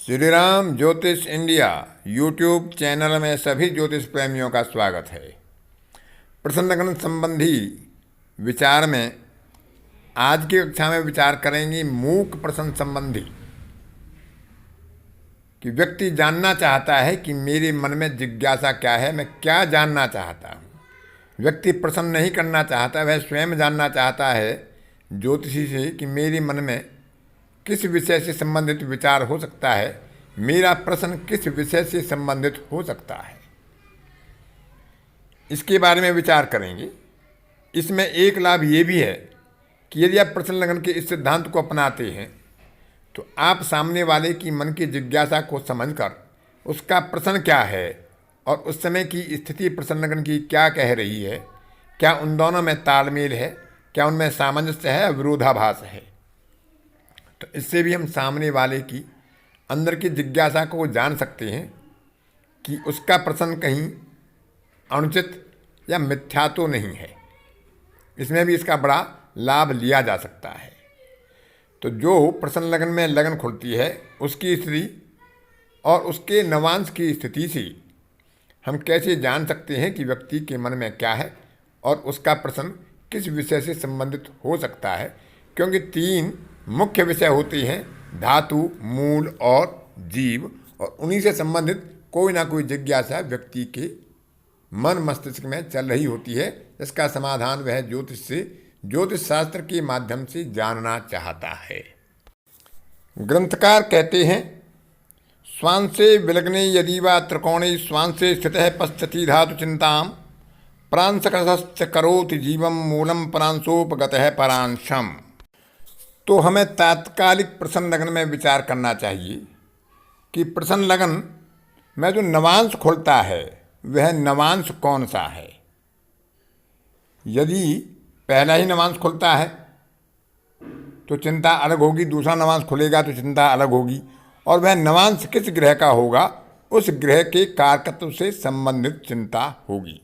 श्री राम ज्योतिष India YouTube channel में सभी ज्योतिष प्रेमियों का स्वागत है। प्रश्न लग्न संबंधी विचार में आज की कक्षा में विचार करेंगे मूक प्रश्न संबंधी कि व्यक्ति जानना चाहता है कि मेरे मन में जिज्ञासा क्या है, मैं क्या जानना चाहता हूँ। व्यक्ति प्रश्न नहीं करना चाहता, वह स्वयं जानना चाहता है ज्योतिषी से कि मेरे मन में किस विषय से संबंधित विचार हो सकता है, मेरा प्रश्न किस विषय से संबंधित हो सकता है, इसके बारे में विचार करेंगे। इसमें एक लाभ ये भी है कि यदि आप प्रश्न लगन के इस सिद्धांत को अपनाते हैं तो आप सामने वाले की मन की जिज्ञासा को समझकर उसका प्रश्न क्या है और उस समय की स्थिति प्रश्न लगन की क्या कह रही है, क्या उन दोनों में तालमेल है, क्या उनमें सामंजस्य है या विरोधाभास है, तो इससे भी हम सामने वाले की अंदर की जिज्ञासा को जान सकते हैं कि उसका प्रश्न कहीं अनुचित या मिथ्या तो नहीं है। इसमें भी इसका बड़ा लाभ लिया जा सकता है। तो जो प्रश्न लगन में लगन खुलती है उसकी स्थिति और उसके नवांश की स्थिति से हम कैसे जान सकते हैं कि व्यक्ति के मन में क्या है और उसका प्रश्न किस विषय से संबंधित हो सकता है, क्योंकि तीन मुख्य विषय होते हैं, धातु, मूल और जीव, और उन्हीं से संबंधित कोई ना कोई जिज्ञासा व्यक्ति के मन मस्तिष्क में चल रही होती है। इसका समाधान वह ज्योतिष शास्त्र के माध्यम से जानना चाहता है। ग्रंथकार कहते हैं, स्वांसे विलग्ने यदि वा त्रिकोणे स्वांसे स्थितः पश्यति धातु चिंताम प्रांशकश्च करोति जीवम मूलम परांशोपगतः परांशम। तो हमें तात्कालिक प्रश्न लगन में विचार करना चाहिए कि प्रश्न लगन में जो नवांश खुलता है वह नवांश कौन सा है। यदि पहला ही नवांश खुलता है तो चिंता अलग होगी, दूसरा नवांश खुलेगा तो चिंता अलग होगी, और वह नवांश किस ग्रह का होगा उस ग्रह के कारकत्व से संबंधित चिंता होगी।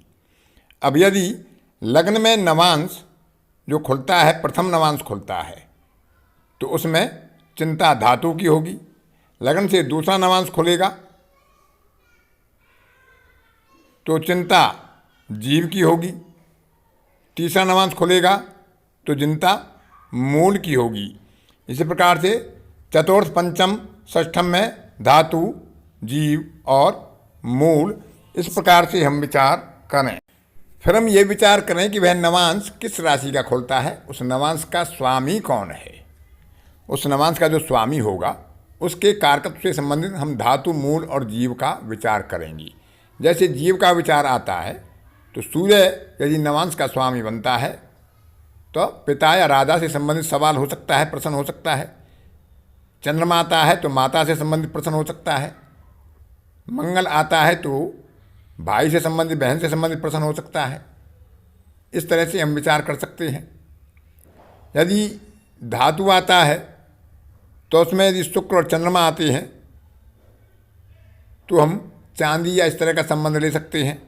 अब यदि लग्न में नवांश जो खुलता है, प्रथम नवांश खुलता है, तो उसमें चिंता धातु की होगी। लगन से दूसरा नवांश खुलेगा तो चिंता जीव की होगी। तीसरा नवांश खुलेगा तो चिंता मूल की होगी। इसी प्रकार से चतुर्थ, पंचम, षष्ठम में धातु, जीव और मूल, इस प्रकार से हम विचार करें। फिर हम ये विचार करें कि वह नवांश किस राशि का खुलता है, उस नवांश का स्वामी कौन है। उस नवांश का जो स्वामी होगा उसके कारकत्व से संबंधित हम धातु, मूल और जीव का विचार करेंगे। जैसे जीव का विचार आता है तो सूर्य यदि नवांश का स्वामी बनता है तो पिता या राजा से संबंधित सवाल हो सकता है, प्रश्न हो सकता है। चंद्रमा आता है तो माता से संबंधित प्रश्न हो सकता है। मंगल आता है तो भाई से संबंधित, बहन से संबंधित प्रश्न हो सकता है। इस तरह से हम विचार कर सकते हैं। यदि धातु आता है तो उसमें यदि शुक्र और चंद्रमा आते हैं तो हम चांदी या इस तरह का संबंध ले सकते हैं।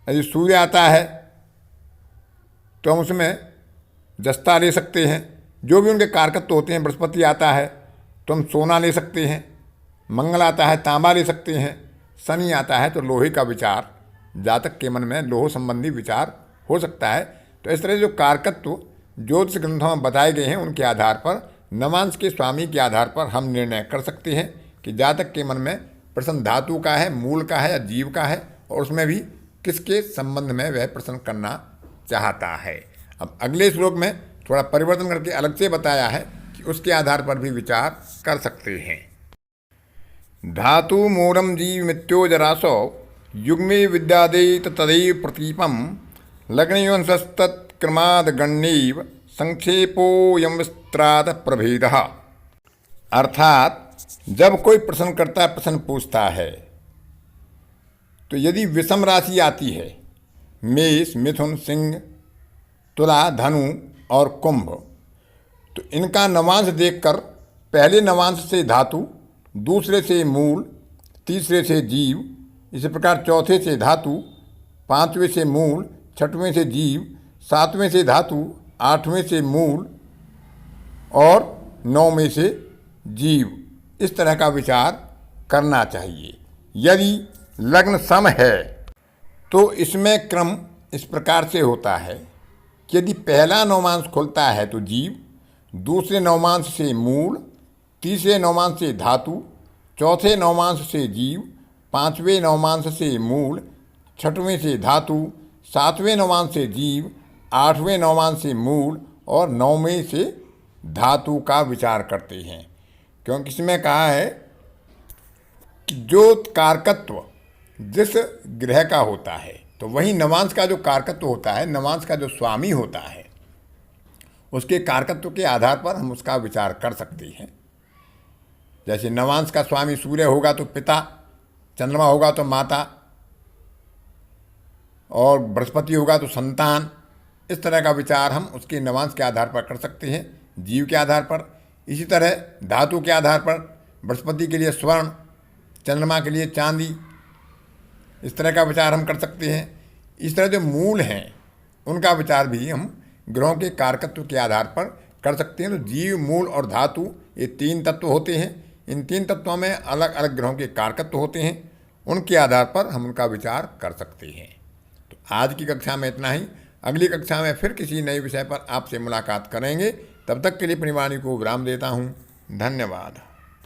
यदि सूर्य आता है तो हम उसमें जस्ता ले सकते हैं। जो भी उनके कारकत्व होते हैं, बृहस्पति आता है तो हम सोना ले सकते हैं, मंगल आता है तांबा ले सकते हैं, शनि आता है तो लोहे का विचार, जातक के मन में लोह संबंधी विचार हो सकता है। तो इस तरह जो कारकत्व ज्योतिष ग्रंथों में बताए गए हैं उनके आधार पर, नवांश के स्वामी के आधार पर हम निर्णय कर सकते हैं कि जातक के मन में प्रश्न धातु का है, मूल का है या जीव का है, और उसमें भी किसके संबंध में वह प्रश्न करना चाहता है। अब अगले श्लोक में थोड़ा परिवर्तन करके अलग से बताया है कि उसके आधार पर भी विचार कर सकते हैं। धातु मूलम जीव मित्यो जरासो युग्मे विद्यादे तदैव प्रतीपम लग्नयोंस्तत्क्रमाद गण्यैव संक्षेपोऽयं विस्त्रात प्रभेदः। अर्थात जब कोई प्रश्नकर्ता प्रश्न पूछता है तो यदि विषम राशि आती है, मेष, मिथुन, सिंह, तुला, धनु और कुंभ, तो इनका नवांश देखकर पहले नवांश से धातु, दूसरे से मूल, तीसरे से जीव, इसी प्रकार चौथे से धातु, पांचवें से मूल, छठवें से जीव, सातवें से धातु, आठवें से मूल और नौवें से जीव, इस तरह का विचार करना चाहिए। यदि लग्न सम है तो इसमें क्रम इस प्रकार से होता है कि यदि पहला नवमांश खुलता है तो जीव, दूसरे नवमांश से मूल, तीसरे नवमांश से धातु, चौथे नवमांश से जीव, पांचवें नवमांश से मूल, छठवें से धातु, सातवें नवमांश से जीव, आठवें नवमांश से मूल और नौवें से धातु का विचार करते हैं। क्योंकि इसमें कहा है कि जो कारकत्व जिस ग्रह का होता है तो वही नवांश का जो कारकत्व होता है, नवांश का जो स्वामी होता है, उसके कारकत्व के आधार पर हम उसका विचार कर सकते हैं। जैसे नवांश का स्वामी सूर्य होगा तो पिता, चंद्रमा होगा तो माता और बृहस्पति होगा तो संतान। इस तरह का विचार हम उसके नवांश के आधार पर कर सकते हैं, जीव के आधार पर। इसी तरह धातु के आधार पर बृहस्पति के लिए स्वर्ण, चंद्रमा के लिए चांदी, इस तरह का विचार हम कर सकते हैं। इस तरह जो मूल हैं उनका विचार भी हम ग्रहों के कारकत्व के आधार पर कर सकते हैं। तो जीव, मूल और धातु ये तीन तत्व होते हैं। इन तीन तत्वों में अलग अलग ग्रहों के कारकत्व होते हैं, उनके आधार पर हम उनका विचार कर सकते हैं। तो आज की कक्षा में इतना ही। अगली कक्षा में फिर किसी नए विषय पर आपसे मुलाकात करेंगे। तब तक के लिए अपनी वाणी को विराम देता हूँ। धन्यवाद।